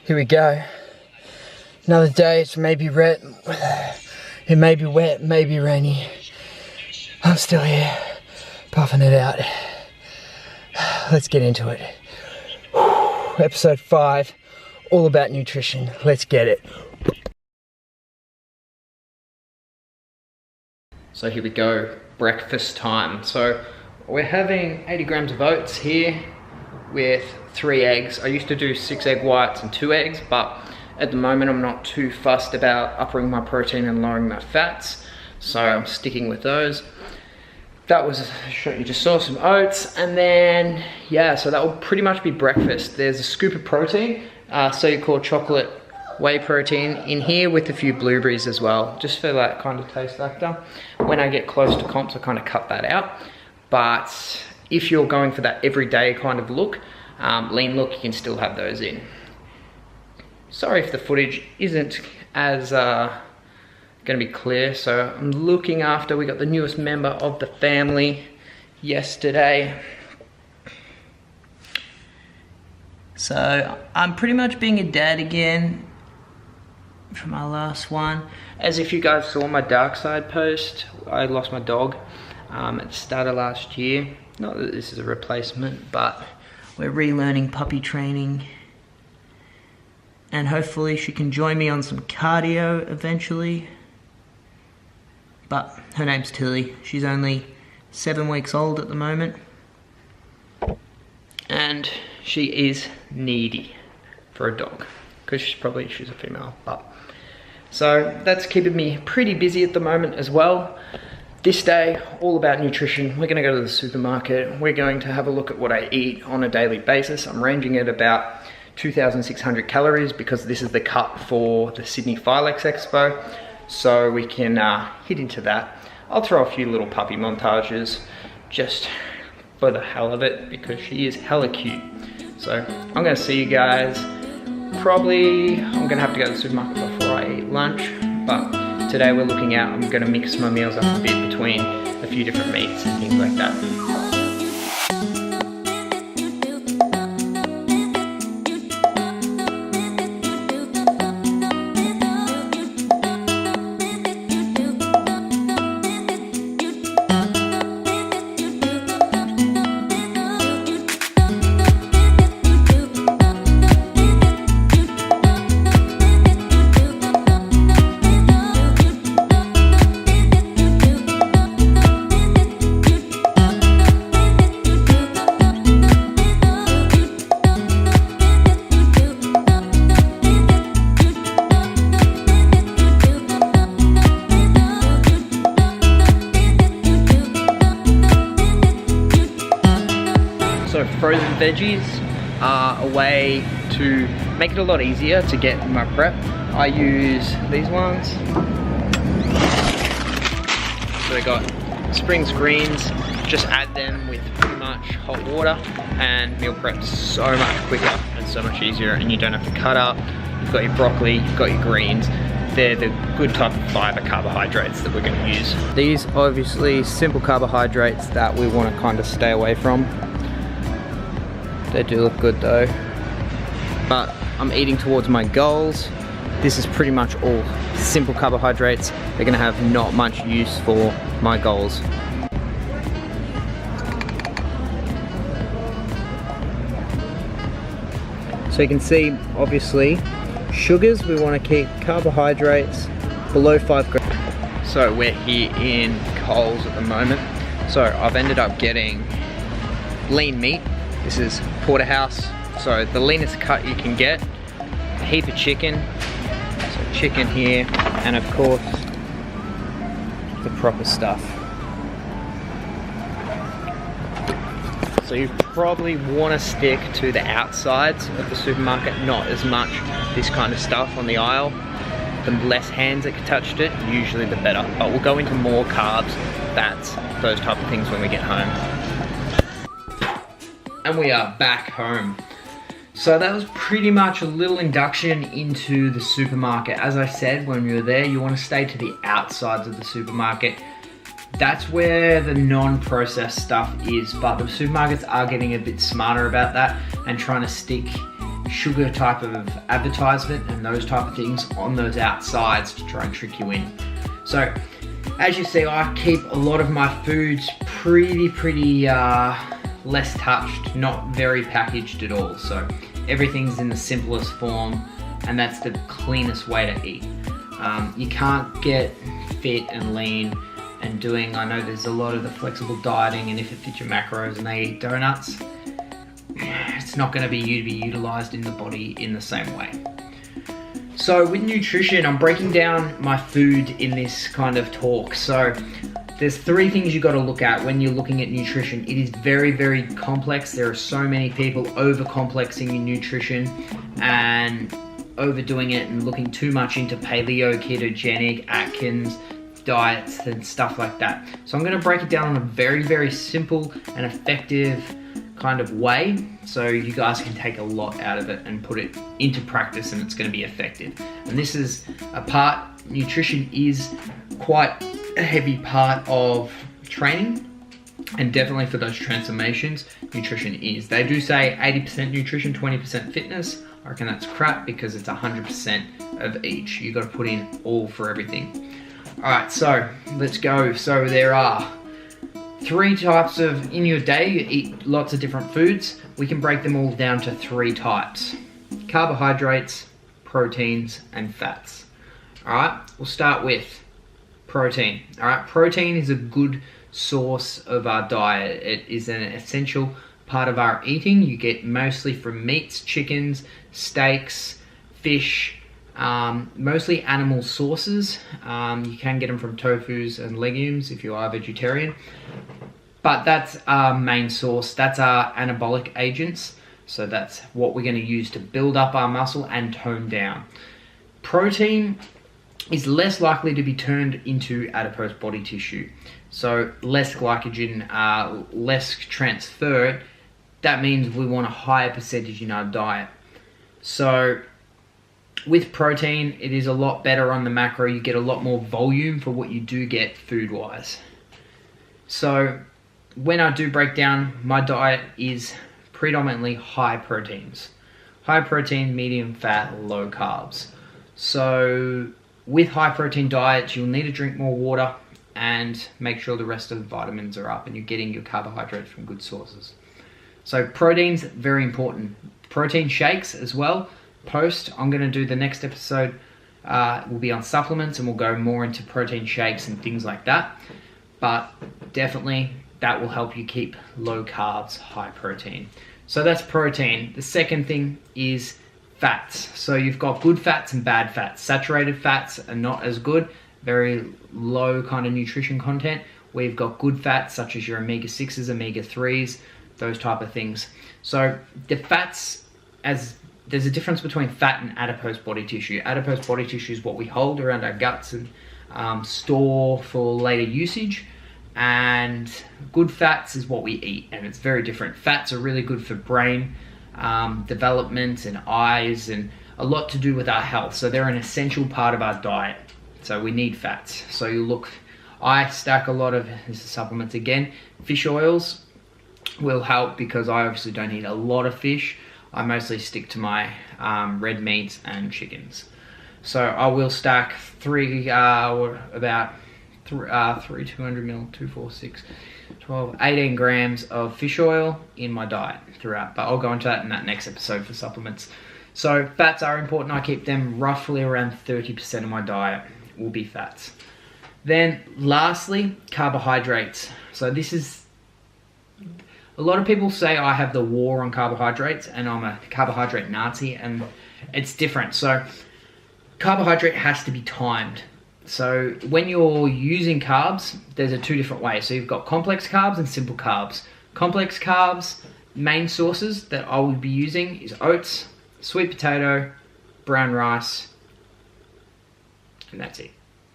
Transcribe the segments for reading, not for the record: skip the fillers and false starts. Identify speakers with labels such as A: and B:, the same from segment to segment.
A: Here we go. Another day. It's maybe red. It may be wet, maybe rainy. I'm still here, puffing it out. Let's get into it. Episode 5, all about nutrition. Let's get it. So here we go, breakfast time. So we're having 80 grams of oats here with 3 eggs. I used to do 6 egg whites and 2 eggs, but at the moment I'm not too fussed about upping my protein and lowering my fats, so I'm sticking with those. That was, you just saw some oats, and then, yeah, so that will pretty much be breakfast. There's a scoop of protein, Cellucor chocolate whey protein in here with a few blueberries as well, just for that kind of taste factor. When I get close to comps, I kind of cut that out. But if you're going for that everyday kind of look, lean look, you can still have those in. Sorry if the footage isn't as gonna be clear. So I'm looking after, we got the newest member of the family yesterday. So I'm pretty much being a dad again from my last one. As if you guys saw my dark side post, I lost my dog at the start of last year. Not that this is a replacement, but we're relearning puppy training. And hopefully she can join me on some cardio eventually. But her name's Tilly. She's only 7 weeks old at the moment. And she is needy for a dog, because she's a female. But so that's keeping me pretty busy at the moment as well. This day, all about nutrition. We're gonna go to the supermarket. We're going to have a look at what I eat on a daily basis. I'm ranging at about 2,600 calories because this is the cut for the Sydney Philex Expo. So we can hit into that. I'll throw a few little puppy montages just for the hell of it because she is hella cute. So I'm gonna see you guys. Probably, I'm gonna have to go to the supermarket before I eat lunch, but today we're looking out. I'm gonna mix my meals up a bit between a few different meats and things like that. So frozen veggies are a way to make it a lot easier to get in my prep. I use these ones. So I got Springs greens, just add them with pretty much hot water and meal prep so much quicker and so much easier, and you don't have to cut up. You've got your broccoli, you've got your greens. They're the good type of fiber carbohydrates that we're going to use. These obviously simple carbohydrates that we want to kind of stay away from. They do look good though, but I'm eating towards my goals. This is pretty much all simple carbohydrates. They're gonna have not much use for my goals. So you can see, obviously, sugars, we wanna keep carbohydrates below 5 grams. So we're here in Coles at the moment. So I've ended up getting lean meat. This is porterhouse, so the leanest cut you can get. A heap of chicken, so chicken here, and of course, the proper stuff. So you probably want to stick to the outsides of the supermarket, not as much this kind of stuff on the aisle. The less hands that touched it, usually the better. But we'll go into more carbs, fats, those type of things when we get home. And we are back home. So that was pretty much a little induction into the supermarket. As I said, when we were there, you want to stay to the outsides of the supermarket. That's where the non-processed stuff is, but the supermarkets are getting a bit smarter about that and trying to stick sugar type of advertisement and those type of things on those outsides to try and trick you in. So as you see, I keep a lot of my foods pretty less touched, not very packaged at all. So everything's in the simplest form, and that's the cleanest way to eat. You can't get fit and lean and doing, I know there's a lot of the flexible dieting, and if it fits your macros and they eat donuts, it's not going to be utilized in the body in the same way. So with nutrition, I'm breaking down my food in this kind of talk. So there's 3 things you got to look at when you're looking at nutrition. It is very complex. There are so many people over-complexing in nutrition and overdoing it and looking too much into paleo, ketogenic, Atkins diets and stuff like that. So I'm going to break it down in a very simple and effective kind of way, so you guys can take a lot out of it and put it into practice, and it's going to be effective. And this is a part, nutrition is quite a heavy part of training, and definitely for those transformations, nutrition is. They do say 80% nutrition, 20% fitness. I reckon that's crap, because it's 100% of each. You got to put in all for everything. Alright, so let's go. So there are 3 types of, in your day, you eat lots of different foods. We can break them all down to 3 types: carbohydrates, proteins, and fats. Alright, we'll start with protein. Alright, protein is a good source of our diet. It is an essential part of our eating. You get mostly from meats, chickens, steaks, fish, mostly animal sources. You can get them from tofus and legumes if you are vegetarian, but that's our main source. That's our anabolic agents, so that's what we're going to use to build up our muscle and tone down. Protein is less likely to be turned into adipose body tissue, so less glycogen, less transfer. That means we want a higher percentage in our diet. So with protein, it is a lot better on the macro. You get a lot more volume for what you do get food-wise. So when I do break down, my diet is predominantly high proteins. High protein, medium fat, low carbs. So with high protein diets, you'll need to drink more water and make sure the rest of the vitamins are up and you're getting your carbohydrates from good sources. So proteins, very important. Protein shakes as well. I'm going to do the next episode will be on supplements, and we'll go more into protein shakes and things like that. But definitely that will help you keep low carbs, high protein. So that's protein. The second thing is fats. So you've got good fats and bad fats. Saturated fats are not as good, very low kind of nutrition content. We've got good fats such as your omega-6s, omega-3s, those type of things. So the fats, there's a difference between fat and adipose body tissue. Adipose body tissue is what we hold around our guts and store for later usage, and good fats is what we eat, and it's very different. Fats are really good for brain development and eyes, and a lot to do with our health, so they're an essential part of our diet. So we need fats. So I stack a lot of, this is supplements again, fish oils will help, because I obviously don't eat a lot of fish. I mostly stick to my red meats and chickens. So I will stack 3 200 mil, 2, 4, 6, 12, 18 grams of fish oil in my diet throughout. But I'll go into that in that next episode for supplements. So fats are important. I keep them roughly around 30% of my diet will be fats. Then lastly, carbohydrates. So this is, a lot of people say I have the war on carbohydrates and I'm a carbohydrate Nazi, and it's different. So carbohydrate has to be timed. So when you're using carbs, there's 2 different ways. So you've got complex carbs and simple carbs. Complex carbs, main sources that I would be using is oats, sweet potato, brown rice, and that's it.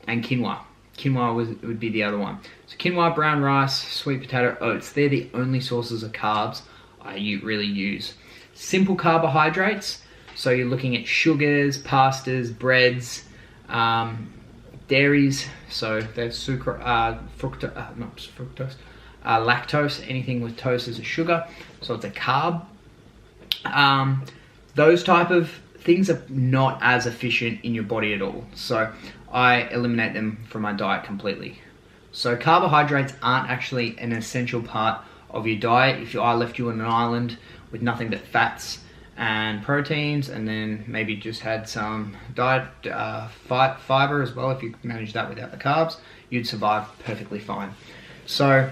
A: And quinoa. Quinoa would be the other one. So quinoa, brown rice, sweet potato, oats. They're the only sources of carbs I really use. Simple carbohydrates. So you're looking at sugars, pastas, breads, dairies. So there's lactose. Anything with toast is a sugar. So it's a carb. those type of things are not as efficient in your body at all. So I eliminate them from my diet completely. So carbohydrates aren't actually an essential part of your diet. If I left you on an island with nothing but fats and proteins, and then maybe just had some diet fiber as well, if you manage that without the carbs, you'd survive perfectly fine. So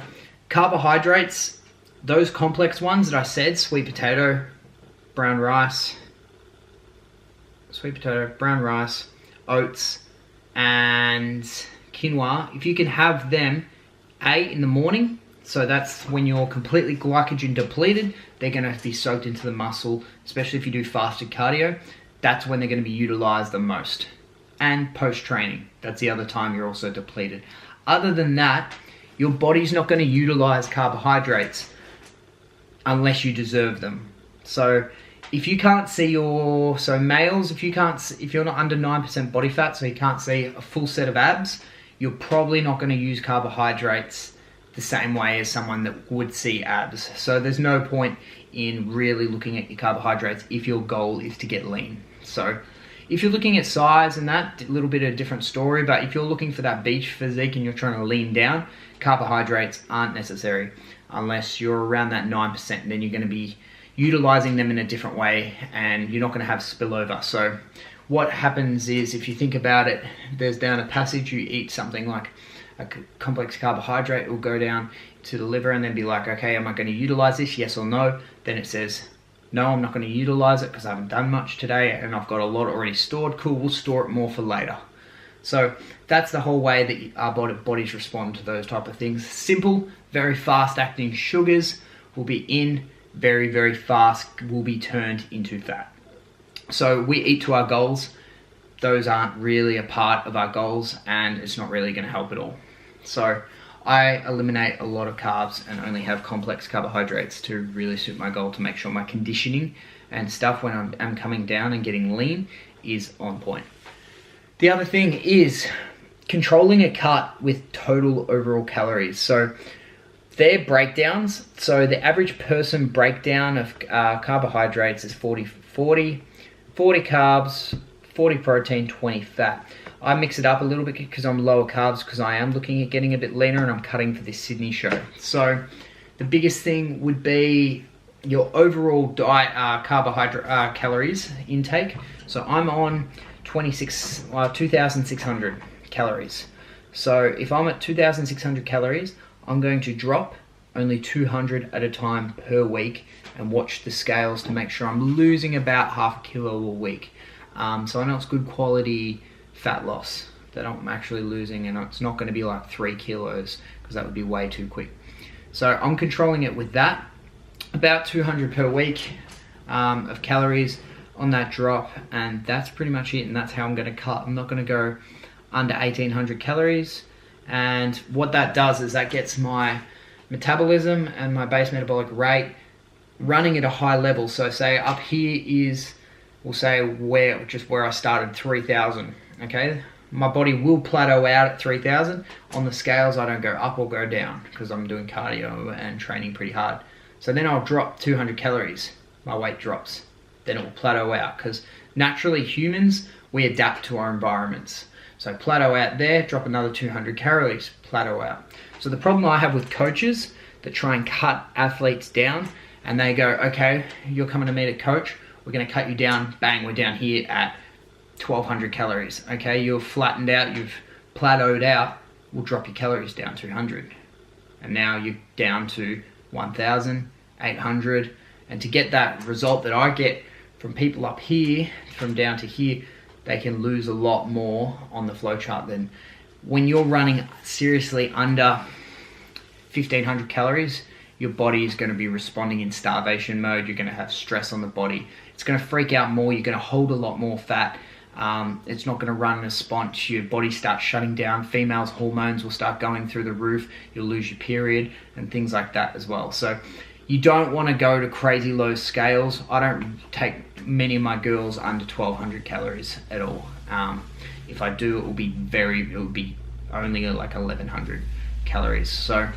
A: carbohydrates, those complex ones that I said, sweet potato, brown rice, oats, and quinoa, if you can have them in the morning, so that's when you're completely glycogen depleted, they're going to be soaked into the muscle, especially if you do fasted cardio. That's when they're going to be utilized the most. And post-training, that's the other time you're also depleted. Other than that, your body's not going to utilize carbohydrates unless you deserve them. So if you can't see males, if you're not under 9% body fat, so you can't see a full set of abs, you're probably not going to use carbohydrates the same way as someone that would see abs. So there's no point in really looking at your carbohydrates if your goal is to get lean. So if you're looking at size and that, a little bit of a different story, but if you're looking for that beach physique and you're trying to lean down, carbohydrates aren't necessary unless you're around that 9%. Then you're going to be utilizing them in a different way and you're not going to have spillover. So what happens is, if you think about it, there's down a passage, you eat something like a complex carbohydrate, it will go down to the liver and then be like, okay, am I going to utilize this, yes or no? Then it says, no, I'm not going to utilize it because I haven't done much today and I've got a lot already stored. Cool, we'll store it more for later. So that's the whole way that our bodies respond to those type of things. Simple, very fast acting sugars will be in, very, very fast will be turned into fat. So we eat to our goals. Those aren't really a part of our goals and it's not really going to help at all. So I eliminate a lot of carbs and only have complex carbohydrates to really suit my goal, to make sure my conditioning and stuff when I'm coming down and getting lean is on point. The other thing is controlling a cut with total overall calories. So their breakdowns, so the average person breakdown of carbohydrates is 40 carbs, 40 protein, 20 fat. I mix it up a little bit because I'm lower carbs, because I am looking at getting a bit leaner and I'm cutting for this Sydney show. So the biggest thing would be your overall diet carbohydrate calories intake. So I'm on 2,600 calories. So if I'm at 2,600 calories, I'm going to drop only 200 at a time per week and watch the scales to make sure I'm losing about half a kilo a week. So I know it's good quality fat loss that I'm actually losing, and it's not going to be like 3 kilos because that would be way too quick. So I'm controlling it with that, about 200 per week of calories on that drop, and that's pretty much it, and that's how I'm going to cut. I'm not going to go under 1,800 calories, and what that does is that gets my metabolism and my base metabolic rate running at a high level. So say up here is, we'll say where I started, 3,000, okay? My body will plateau out at 3,000. On the scales, I don't go up or go down because I'm doing cardio and training pretty hard. So then I'll drop 200 calories. My weight drops. Then it will plateau out because naturally humans, we adapt to our environments. So plateau out there, drop another 200 calories, plateau out. So the problem I have with coaches that try and cut athletes down, and they go, okay, you're coming to meet a coach, we're going to cut you down, bang, we're down here at 1,200 calories. Okay, you're flattened out, you've plateaued out, we'll drop your calories down 200. And now you're down to 1,800. And to get that result that I get from people up here, from down to here, they can lose a lot more on the flowchart than when you're running seriously under 1,500 calories. Your body is going to be responding in starvation mode. You're going to have stress on the body. It's going to freak out more. You're going to hold a lot more fat. It's not going to run in a sponge. Your body starts shutting down. Females' hormones will start going through the roof. You'll lose your period and things like that as well. So you don't want to go to crazy low scales. I don't take many of my girls under 1,200 calories at all. If I do, it will be only like 1,100 calories. So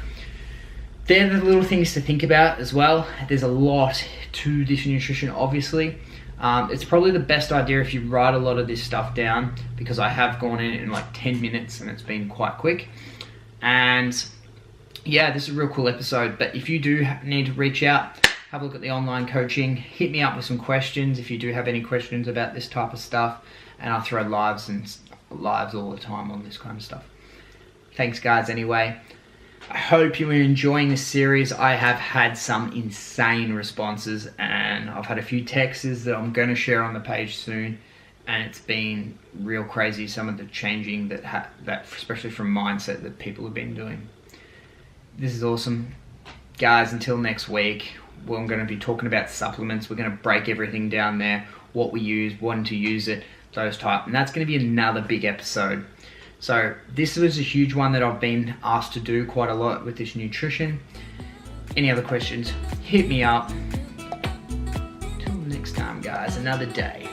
A: they're the little things to think about as well. There's a lot to this nutrition, obviously. It's probably the best idea if you write a lot of this stuff down, because I have gone in like 10 minutes and it's been quite quick. And yeah, this is a real cool episode. But if you do need to reach out, have a look at the online coaching, hit me up with some questions if you do have any questions about this type of stuff, and I'll throw lives all the time on this kind of stuff. Thanks guys anyway. I hope you are enjoying this series. I have had some insane responses, and I've had a few texts that I'm going to share on the page soon, and it's been real crazy, some of the changing that especially from mindset that people have been doing. This is awesome. Guys, until next week, I'm going to be talking about supplements. We're going to break everything down there, what we use, when to use it, those type, and that's going to be another big episode. So this was a huge one that I've been asked to do quite a lot with this nutrition. Any other questions, hit me up. Till next time guys, another day.